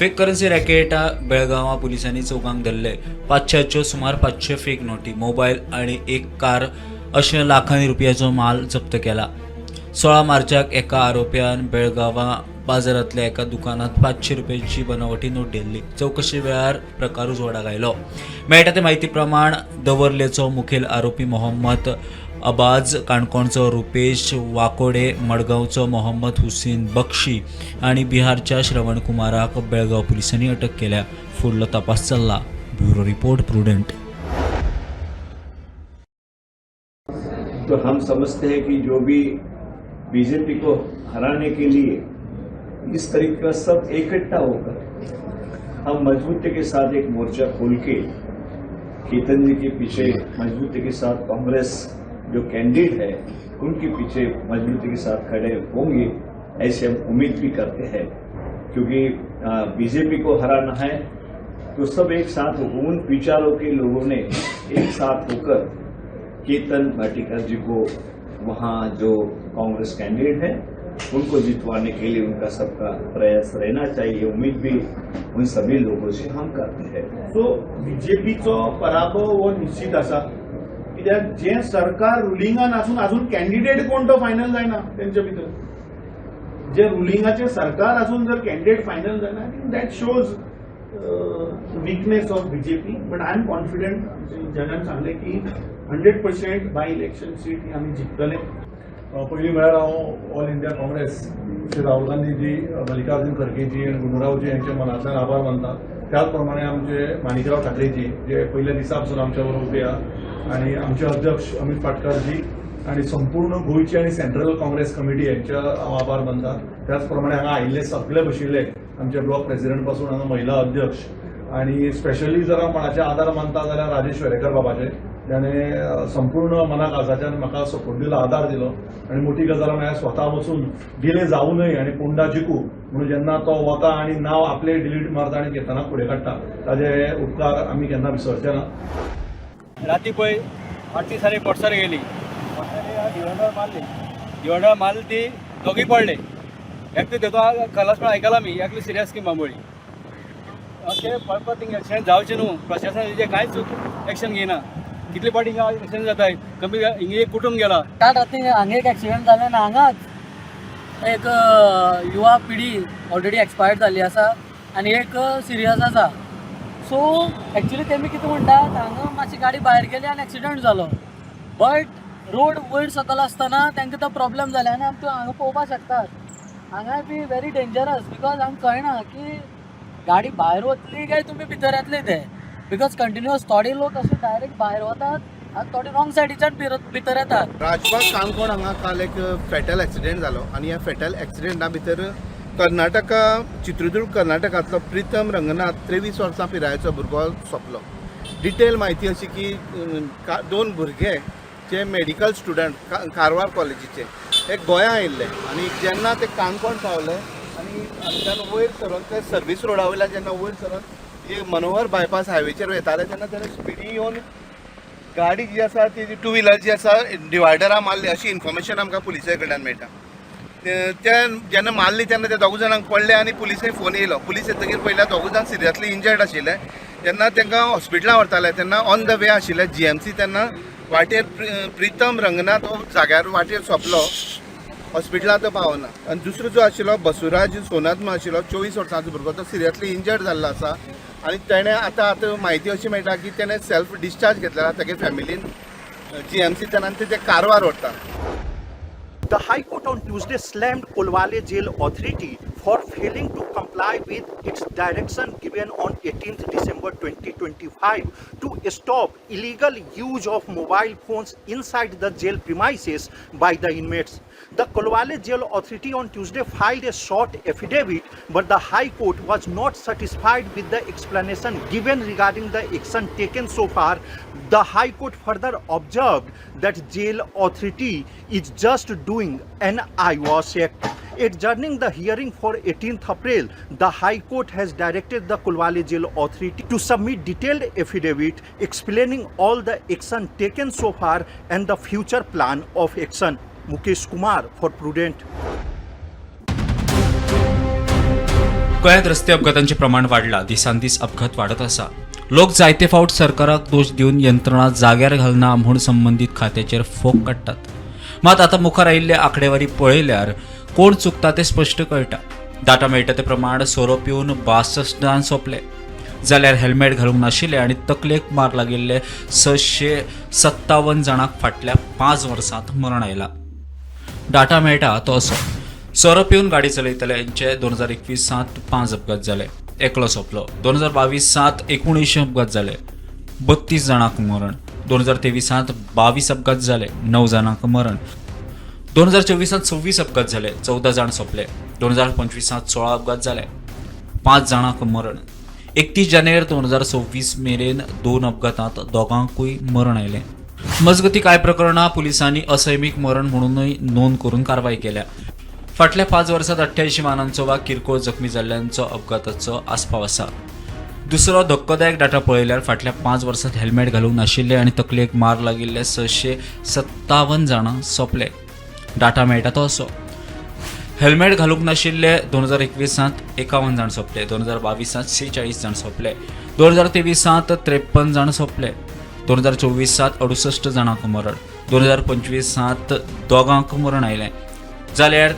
Fake currency racket Belgaum पोलिसांनी चौकांक धरले. 500च्यो सुमार 500 फेक नोटी, मोबाईल आणि एक कार अशे लाखांनी रुपयाचो माल जप्त केला. 16 मार्चाक एका आरोप्यान बेळगावा बाजारांतल्या एका दुकानात 500 रुपयांची बनावटी नोट दिल्ली. चौकशी वेळार प्रकार उजवाडाक आयलो. मेळटा ते म्हायती प्रमाण दवर्लेचो मुखेल आरोपी मोहम्मद अबाज, काणकोणचो रुपेश वाकोडे, मडगांवचो मोहम्मद हुसेन बक्षी आणि बिहारच्या श्रवण कुमाराक बेळगाव पोलिसांनी अटक केल्या. फुडलो तपास चल्ला. Bureau report Prudent. तो हम समझते हैं कि जो भी बीजेपी को हराने के लिए इस तरीके का सब इकट्ठा होकर हम मजबूती के साथ एक मोर्चा खोल के केतन जी के पीछे मजबूती के साथ कांग्रेस जो कैंडिडेट है उनके पीछे मजबूती के साथ खड़े होंगे, ऐसे हम उम्मीद भी करते हैं. क्योंकि बीजेपी को हराना है तो सब एक साथ उन विचारों के लोगों ने एक साथ होकर केतन भाटीकर जी को वहाँ जो कांग्रेस कैंडिडेट है उनको जितवाने के लिए उनका सबका प्रयास रहना चाहिए. उम्मीद भी उन सभी लोगों से हम करते हैं. सो बीजेपीचो पराभव हो निश्चित आसा, कित्याक जे सरकार रुलिंगान आसून अजून कॅन्डिडेट कोण तो फायनल जायना. तेंच्या भितर जे रुलिंगाचे सरकार आसून जर कॅन्डिडेट फायनल जायना, I think that shows weakness of BJP. But I am confident. जनान सांगले की 100% बाय इलेक्शन सीट आम्ही जिखतले. पहिली वेळार हांव ऑल इंडिया काँग्रेस श्री राहुल गांधीजी, मल्लिकार्जुन खरगेजी आणि गुंडूरावजी यांचे मनांतल्यान आभार मानता. त्याच प्रमाणे आमचे माणिकराव ठाकरेजी जे पहिल्या दिसा पासून आमच्या बरोबर उबे आहा, आणि आमचे अध्यक्ष अमित पाटकरजी आणि संपूर्ण गोयची आणि सेंट्रल काँग्रेस कमिटी यांचे हांव आभार मानता. त्याच प्रमाणे हांगा आयिल्ले सगळे बशिल्ले आमचे ब्लॉक प्रेसिडेंट पासून हांगा महिला अध्यक्ष, आणि स्पेशली जर हांव कोणाचे आदार मानता जाल्यार राजेश वेरेकर बाबाचे, ज्याने संपूर्ण मना काळजाच्यान म्हाका सपोर्ट दिलो, आदार दिलो. आणि मोठी गजाल म्हळ्यार स्वता वचून डिले जावं नये आणि पोंडा जिकू म्हणून जेन्ना तो वता आणि नाव आपले डिलीट मारता आणि घेताना फुडें काडटा, ताजे उपकार आमी केन्ना विसरचे ना. राती पळय फाटली सारी पोटसार गेली, दिवंडर मारली ती दोगी पडले. एकटे तेतो खलास पण आयकला मी, एकली सिरियस स्कीम बांबोळी. अशें पळपा थिंग एक्सिडेंट जावचें न्हू. प्रशासन हेजे कांयच एक्शन घेयना. कितले फावटी हिंगा एक्सिडेंट जाताय. कमी हिंगा एक कुटूंब गेला. काल रात्री हांगा एक एक्सिडेंट जालें आनी हांगाच एक युवा पिढी ऑलरेडी एक्सपायर्ड जाल्ली आसा आनी एक सिरियस आसा. सो एक्चुली तेमी कितें म्हणटात, हांगा मातशी गाडी भायर गेली आनी एक्सिडेंट जालो. बट रोड वयर सकयल आसतना तांकां तो प्रॉब्लेम जाले आनी आमी हांगा पळोवपाक शकतात. हांगा बी व्हेरी डेंजरस, बिकॉज आमकां कळना की गाडी भायर वतली काय तुमी भितर येतले ते. बिकॉज कंटिन्युअस थोडे लोक असे डायरेक्ट भायर वतात आनी थोडे रॉंग सायडीच्यान भितर येतात. राजबाग काणकोण हांगा काल एक फॅटल एक्सिडेंट जालो, आनी ह्या फॅटल एक्सिडेंटा भितर कर्नाटका, चित्रदुर्ग कर्नाटकांतलो प्रितम रंगनाथ 23 वर्सां पिरायेचो भुरगो सोंपलो. डिटेल म्हायती अशी की 2 भुरगे जे मेडिकल स्टुडंट कारवार कॉलेजीचे हे गोंया आयिल्ले, आनी जेन्ना ते काणकोण पावले आनी हांगाच्यान वयर सरून ते सर्वीस रोडा वयल्यान जेन्ना वयर सरून मनोहर बायपास हायवेचेर वयताले तेन्ना तेणें स्पिडी येवन गाडी जी आसा ती 2 व्हिलर जी आसा डिवायडरा मारली अशी इन्फॉर्मेशन आमकां पुलिसे कडल्यान मेळटा. ते जेन्ना मारली तेन्ना ते 2 जाणांक पडले आनी पुलिसे फोन येयलो. पुलीस येतकीर पयल्या 2 जाण सिरियसली इंजर्ड आशिल्ले. जेन्ना तांकां हॉस्पिटलांत व्हरताले तेन्ना ऑन द वे आशिल्ले GMC, तेन्ना वाटेर प्रितम रंगनाथ हो जाग्यार वाटेर सोंपलो, हॉस्पिटलांत तो पावना. आनी दुसरो जो आशिल्लो बसुराज सोनात्म आशिल्लो 24 वर्सांचो भुरगो, तो सिरियसली इंजर्ड जाल्लो आसा. आणि त्याने आता माहिती अशी मेळटा की त्याने सेल्फ डिस्चार्ज घेतलेला तेगे फॅमिलीन GMC ते कारवार व्हरता. The High Court on Tuesday slammed Kolwale Jail Authority for failing to comply with its direction given on 18th December 2025 to stop illegal use of mobile phones inside the jail premises by the inmates. The Kolwale Jail Authority on Tuesday filed a short affidavit, but the High Court was not satisfied with the explanation given regarding the action taken so far. The High Court further observed that Jail Authority is just doing an eyewash act. Adjourning the hearing for 18th April, the High Court has directed the Kolwale Jail Authority to submit detailed affidavit explaining all the action taken so far and the future plan of action. Mukesh Kumar for Prudent. गोंयांत रस्ते अपघातांचे प्रमाण वाडला. दिसान दीस अपघात वाडत आसा. लोक जायते फावट सरकाराक दोश दिवन यंत्रणा जाग्यार घालना म्हूण संबंदीत खात्याचेर फोग काडटात. मात आतां मुखार आयिल्ले आंकडेवारी पळयल्यार कोण चुकता तें स्पश्ट कळटा. डाटा मेळटा ते प्रमाण सोरो पिवन 62 जाण सोंपले. जाल्यार हेल्मेट घालूंक नाशिल्ले आनी तकलेक मार लागिल्ले 657 जाणांक फाटल्या 5 वर्सांत मरण आयलां. डाटा मेळटा तो असो. सोरो पिवन गाडी चलयतल्यांचे 2021 5 अपघात जाले, एकलो सोंपलो. 2022 19 अपघात जाले, 32 जाणांक मरण. 2023 22 अपघात जाले, 9 जाणांक मरण. 2024 26 अपघात जाले, 14 जाण सोंपले. 2025 16 अपघात जाले, 5 जाणांक मरण. 31 जानेर 2026 मेरेन 2 अपघातांत दोगांकूय मरण आयलें. मजगतीं कांय प्रकरणां पुलिसांनी असैमीक मरण म्हणूनय नोंद करून कारवाय केल्या. फाटल्या 5 वर्सांत 88 वाहनांचो वा किरकोळ जखमी जाल्ल्यांचो अपघाताचो आस्पाव आसा. दुसरो धक्कोदायक डाटा पळयल्यार फाटल्या 5 वर्सांत हेल्मेट घालूंक नाशिल्ले आनी तकलेक मार लागिल्ले 657 जाणां सोंपले. डाटा मेळटा तो असो. हेल्मेट घालूंक नाशिल्ले 2021 51 जाण सोंपले, 2022 46 जाण सोंपले, 2023 53 जाण सोंपले, 2024 68 जाणांक मरण, 2025 दोगांक मरण आयलें. जाल्यार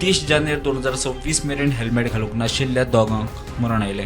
30 जानेर 2026 मेरेन हेल्मेट घालूंक नाशिल्ल्या दोगांक मरण आयलें.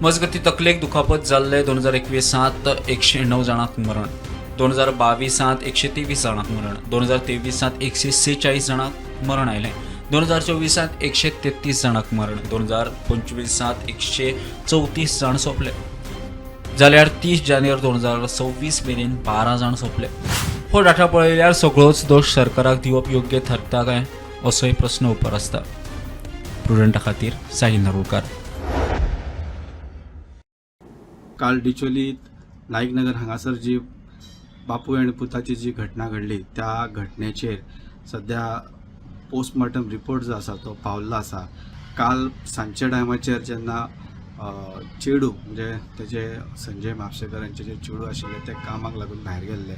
मजगतीं तकलेक दुखापत जाल्ले 2021 109 जाणांक मरण, 2022 123 जाणांक मरण, 2023 146 जाणांक मरण आयलें, 2024 133 जाणांक मरण, 2025 134 जाण सोंपले. जाल्यार 30 जानेर 2026 मेरेन 12 जाण सोंपले. हो डाटा पळयल्यार सगळोच दोश सरकाराक दिवप योग्य थारता काय असोय प्रस्न उपर आसता. प्रुडंटा खातीर साहिल नार्वेकर. काल डिचोलीत नाईकनगर हांगासर जी बापूय आनी पुताची जी घटना घडली त्या घटनेचेर सध्या पोस्टमॉर्टम रिपोर्ट जो आसा तो पावल्लो आसा. काल सांजच्या टायमाचेर जेन्ना चेडू म्हणजे तेजे संजय म्हापशेकर हांचे जे चेडू आशिल्ले ते कामाक लागून भायर गेल्ले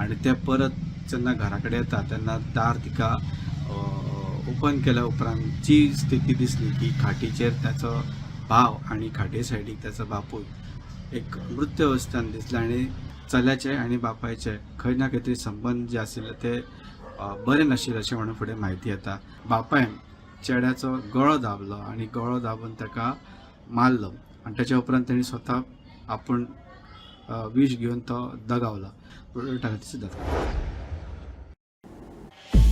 आनी ते परत जेन्ना घरा कडेन येता तेन्ना दार तिका ओपन केल्या उपरांत जी स्थिती दिसली की खाटीचेर त्याचो भाव आनी खाटे सायडीक त्याचो बापूय एक मृत अवस्थेंत दिसले आनी चल्याचे आनी बापायचे खंय ना खंय तरी संबंद जे आशिल्ले ते बरे नाशिल्ले अशें म्हणून फुडें म्हायती येता. बापायन चेड्याचो गळो दाबलो आनी गळो दाबून ताका मारलो आनी ताच्या उपरांत ताणी स्वता आपूण विष घेवन तो दगावला.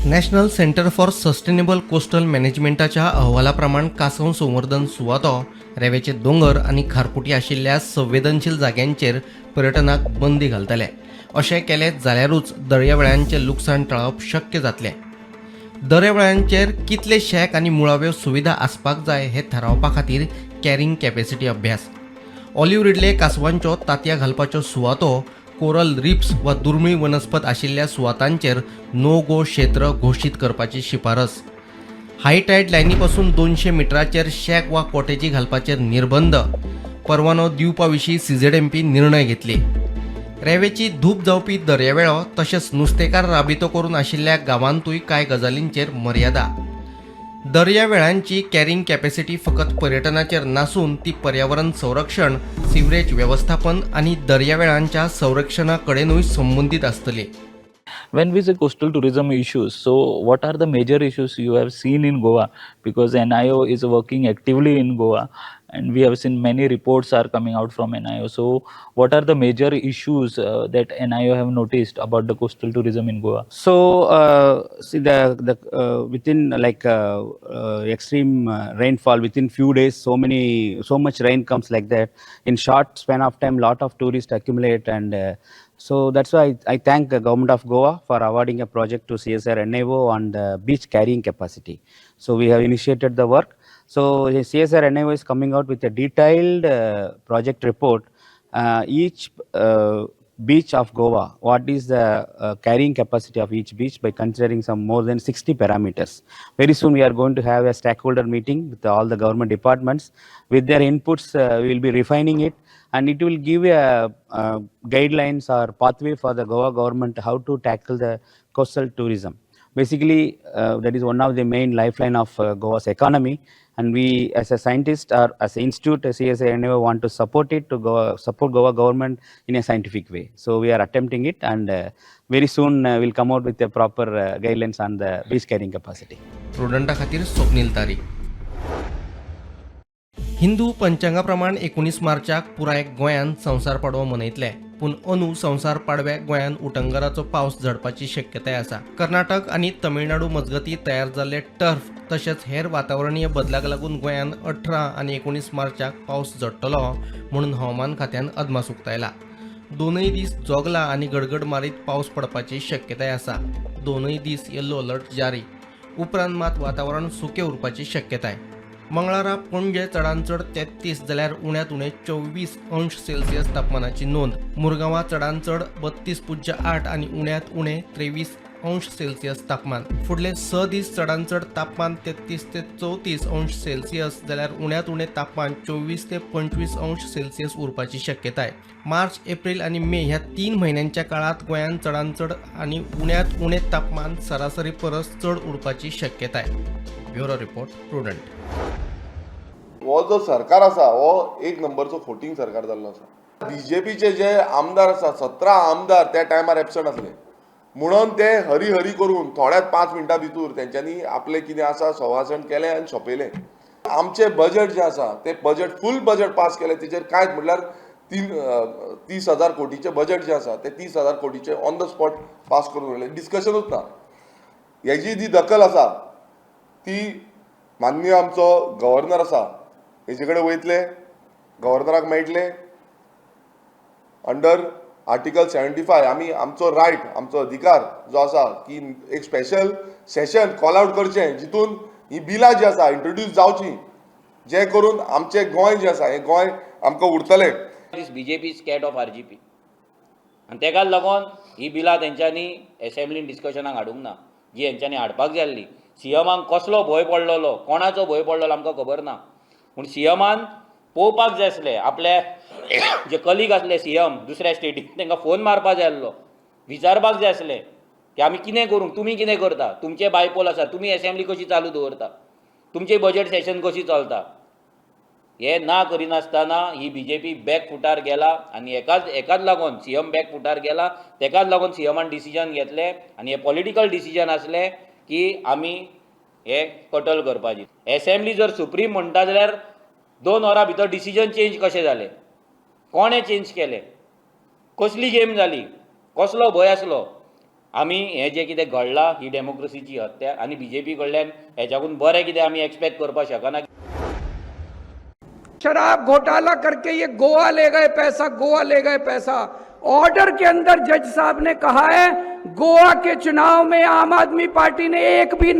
National centre for sustainable coastal मॅनेजमेंटाच्या अहवालाप्रमाण कासव संवर्धन सुवातो, रेवेचे दोंगर आनी खारपुटी आशिल्ल्या संवेदनशील जाग्यांचेर पर्यटनाक बंदी घालतले. अशें केलें जाल्यारूच दर्यावेळांचें लुकसाण टाळप शक्य जातलें. दर्यावेळांचेर कितले शेक आनी मुळाव्यो सुविधा आसपाक जाय हें थारावपा खातीर कॅरिंग कॅपॅसिटी अभ्यास. ऑलिव्ह रिडले कासवांच्यो तांतयां घालपाच्यो सुवातो, कोरल रिप्स वा दुर्मीळ वनस्पत आशिल्ल्या सुवातांचेर नो गो क्षेत्र घोशीत करपाची शिफारस. हाय टायड लायनी पासून 200 मिटराचेर शेक वा कॉटेजी घालपाचेर निर्बंध. परवानो दिवपा विशीं CZMP निर्णय घेतली. रेवेची धूप जावपी दर्यावेळो तशेंच नुस्तेकार राबितो करून आशिल्ल्या गांवांतूय कांय गजालींचेर मर्यादा. दर्यावेळांची कॅरिंग कॅपॅसिटी फकत पर्यटनाचेर नासून ती पर्यावरण संरक्षण, सिवरेज व्यवस्थापन आनी दर्यावेळांच्या संरक्षणा कडेनूय संबंदीत आसतली. When we say coastal tourism issues, so what are the major issues you have seen in Goa? Because NIO is working actively in Goa and we have seen many reports are coming out from NIO. So what are the major issues that NIO have noticed about the coastal tourism in Goa? So see the within like extreme rainfall within few days, so much rain comes like that. In short span of time, lot of tourists accumulate and so that's why I thank the government of Goa for awarding a project to CSR NIO on the beach carrying capacity. So we have initiated the work. So CSR NIO is coming out with a detailed project report. Each beach of Goa, what is the carrying capacity of each beach by considering some more than 60 parameters. Very soon we are going to have a stakeholder meeting with all the government departments. With their inputs, we will be refining it and it will give a guidelines or pathway for the Goa government how to tackle the coastal tourism. basically that is one of the main lifeline of Goa's economy. And we, as a scientist or as an institute, as CSA, never want to support it to support Goa government in a scientific way. So we are attempting it, and very soon we'll come out with the proper guidelines on the beach carrying capacity. प्रुडंटा खातीर स्वप्नील तारी. हिंदू पंचांगाप्रमाण 19 मार्चाक पुराय गोंयांत संवसार पाडवो मनयतले. पूण अंदू संवसार पाडव्याक गोंयांत उटंगराचो पावस झडपाची शक्यताय आसा. कर्नाटक आनी तमिळनाडू मजगतीं तयार जाल्ले टर्फ तशेंच हेर वातावरणीय बदलाक लागून गोंयांत 18 आनी 19 मार्चाक पावस झडटलो म्हणून हवामान खात्यान अदमास उक्तायला. दोनूय दीस जोगला आनी गडगड मारीत पावस पडपाची शक्यताय आसा. दोनूय दीस येल्लो अलर्ट जारी. उपरांत मात वातावरण सुकें उरपाची शक्यताय. मंगळारा पणजे चडांत चड 33 जाल्यार उण्यांत उणें 24 अंश सेल्सियस तापमानाची नोंद. मुरगांवां चडांत चड 32.8 आनी उण्यांत उणें 23 अंश सेल्सियस तापमान. फुडले 6 दीस चडांत चड तापमान 33 ते 34 अंश सेल्सियस जाल्यार उण्यांत उणें तापमान 24 ते 25 अंश सेल्सियस उरपाची शक्यताय. मार्च, एप्रिल आनी मे ह्या 3 म्हयन्यांच्या काळात गोंयांत चडांत चड आनी उण्यांत उणें तापमान सरासरी परस चड उरपाची शक्यताय. Bureau report, prudent. हो जो सरकार आसा हो एक नंबरचो फोटींग सरकार जाल्लो आसा. बीजेपीचे जे आमदार आसा 17 आमदार त्या टायमार एबसंट आसले म्हणून ते हरी हरी करून थोड्याच 5 मिनटां भितर तेंच्यांनी आपलें कितें आसा सभासण केलें आनी सोंपयलें. आमचें बजेट जें आसा तें बजेट फूल बजेट पास केलें. तेजेर कांयच म्हटल्यार 30,000 कोटीचें बजेट जें आसा तें 30,000 कोटीचें ऑन द स्पॉट पास करून उरलें. डिस्कशनूच ना. हेजी जी दखल आसा ती माननीय आमचो गव्हर्नर आसा हेजे कडेन वयतले, गव्हर्नराक मेळटले. अंडर आर्टिकल 75 आमी आमचो रायट, आमचो अधिकार जो आसा की एक स्पेशल सेशन कॉल आउट करचें जितून ही बिलां जी आसा इंट्रोड्यूस जावची, जे करून आमचें गोंय जें आसा हें गोंय आमकां उरतलें. बीजेपी स्कॅड ऑफ RGP आनी तेका लागून ही बिलां तेंच्यांनी एसेंब्लीन डिस्कशनाक हाडूंक ना, जी हेंच्यांनी हाडपाक जाय आसली. सीएमाक कसलो भंय पडलेलो, कोणाचो भंय पडलेलो आमकां खबर ना. पूण सीएमान पळोवपाक जाय आसलें आपले जे कलीग आसले सीएम दुसऱ्या स्टेटीन तांकां फोन मारपाक जाय आसलो, विचारपाक जाय आसलें की आमी कितें करूं, तुमी कितें करता, तुमचे बायपोल आसा, तुमी एसेंब्ली कशी चालू दवरता, तुमचे बजेट सेशन कशी चलता. हे ना करिनासतना ही बीजेपी बॅक फुटार गेला आनी एकाच लागून सीएम बॅक फुटार गेला. तेकाच लागून सीएमान डिसिजन घेतलें आनी हे पॉलिटिकल डिसिजन आसलें की आमी हे कटल करपाची. एसेंब्ली जर सुप्रीम म्हणटा जाल्यार 2 वरां भितर डिसिजन चेंज कशें जालें, कोणें चेंज केलें, कसली गेम जाली, कसलो भंय आसलो. आमी हें जें कितें घडलां ही डेमोक्रेसीची हत्या आनी बीजेपी कडल्यान हेच्याकून बरें कितें आमी एक्सपेक्ट करपाक शकना. शराब घोटाला करके ये गोवा ले गए पैसा, गोवा ले गए पैसा. ऑर्डर के अंदर जज साहब ने कहा है गोवा के चुनाव में आम आदमी पार्टी ने एक भी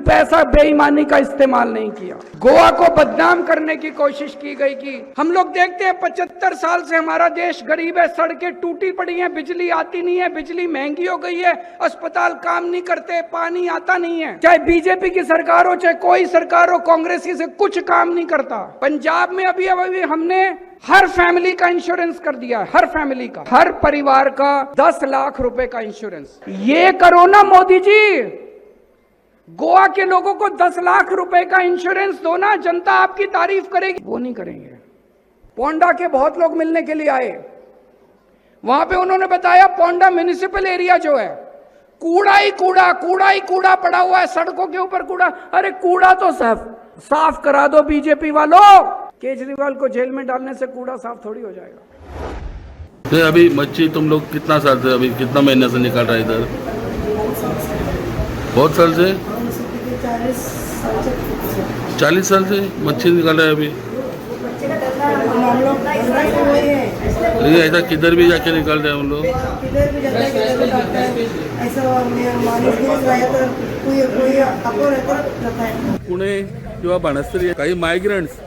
पैसा बेईमानी का इस्तेमाल नहीं किया. गोवा को बदनाम करने की कोशिश की गई कि हम लोग देखते हैं 75 साल से हमारा देश गरीब है, सड़कें टूटी पड़ी हैं, बिजली आती नहीं है, बिजली महंगी हो गई है, अस्पताल काम नहीं करते, पानी आता नहीं है. चाहे बीजेपी की सरकार हो चाहे कोई सरकार हो, कांग्रेस से कुछ काम नहीं करता. पंजाब में अभी हमने हर फैमिली का इंश्योरेंस कर दिया है, हर फैमिली का, हर परिवार का 10 लाख रुपए का इंश्योरेंस. ये करो ना मोदी जी, गोवा के लोगों को 10 लाख रुपए का इंश्योरेंस दो ना, जनता आपकी तारीफ करेगी. वो नहीं करेंगे. पोंडा के बहुत लोग मिलने के लिए आए, वहां पे उन्होंने बताया पोंडा म्युनिसिपल एरिया जो है कूड़ा ही कूड़ा पड़ा हुआ है, सड़कों के ऊपर कूड़ा. अरे कूड़ा तो साफ करा दो बीजेपी वालों. केजरीवाल को जेल में डालने से कूड़ा साफ थोड़ी हो जाएगा. तो अभी मच्छी तुम लोग कितना साल से, अभी कितना महीने से निकाल रहा है इधर? बहुत साल से 40 साल से मच्छी निकाल रहा है अभी. लेकिन ऐसा किधर भी जाके निकाल रहे हैं हम लोग. पुणे किंवा बाणस्तारी काही मायग्रंट्स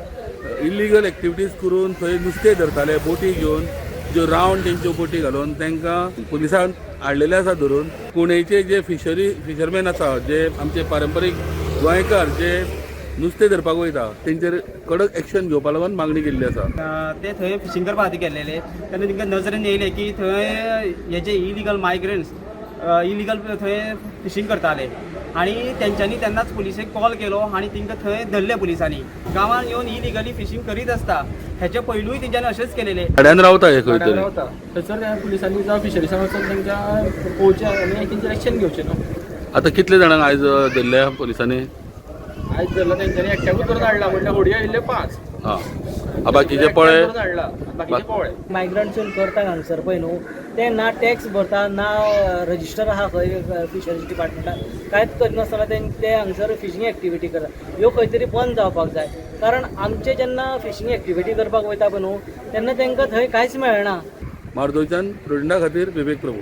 इलिगल एक्टिविटीज करून थंय नुस्तें धरताले बोटी घेवन, ज्यो रावंड तेंच्यो बोटी घालून तांकां पुलिसान हाडलेले आसा धरून. पुणेचे जे फिशरमॅन आसा, जे आमचे पारंपारीक गोंयकार जे नुस्तें धरपाक वयता तेंचेर कडक एक्शन घेवपा लागून मागणी केल्ली आसा. ते थंय फिशींग करपा खातीर गेल्लेले तेन्ना तांकां नजरेन येयलें की थंय हे जे इलिगल मायग्रंट्स इलिगल थंय फिशींग करताले आणि तेंच्यांनी तेन्नाच पुलिसेक कॉल केलो आणि तांकां थंय धरले पुलिसांनी. गांवांत येवन इलिगली फिशींग करीत आसता हेचे पयलूय तेंच्यांनी अशेंच केलेले. भाड्यान रावता हे खंय तरी. थंयसर पुलिसांनी जावं फिशरीसां वचून तांकां पळोवचें आनी तेंचेर एक्शन घेवचें न्हू. आतां कितले जाणांक आयज धरल्या पुलिसांनी? आयज धरला तेंच्यांनी एकट्याकूच धरून हाडला म्हणल्यार होडये आयिल्ले 5. बाकीचे पळय बाकीचे पळय मायग्रंट्स येवन करता हांगसर पळय न्हू ते ना टॅक्स भरता ना रजिस्टर आहा खंय फिशरीज डिपार्टमेंटान कांयच करनासतना ते हांगसर फिशींग एक्टिविटी करता. ह्यो खंय तरी बंद जावपाक जाय कारण आमचे जेन्ना फिशींग एक्टिविटी करपाक वयता पळय न्हू तेन्ना तांकां थंय कांयच मेळना. मार्दोळच्यान प्रुडंटा खातीर विवेक प्रभू.